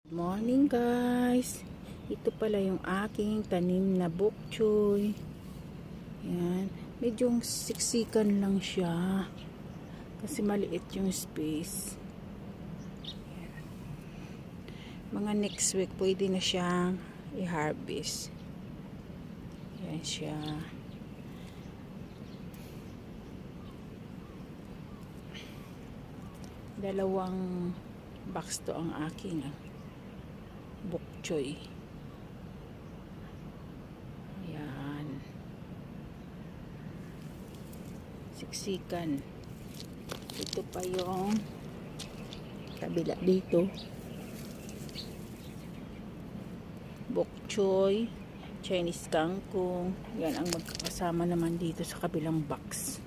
Morning guys, ito pala yung aking tanim na bok choy. Yan, medyo siksikan lang siya kasi maliit yung space. Yan. Mga next week pwede na siyang i-harvest. Yan siya. Dalawang box to ang aking bok choy. Ayan. Siksikan. Ito pa yung kabila dito. Bok choy, Chinese kangkong. Yan ang magkakasama naman dito sa kabilang box.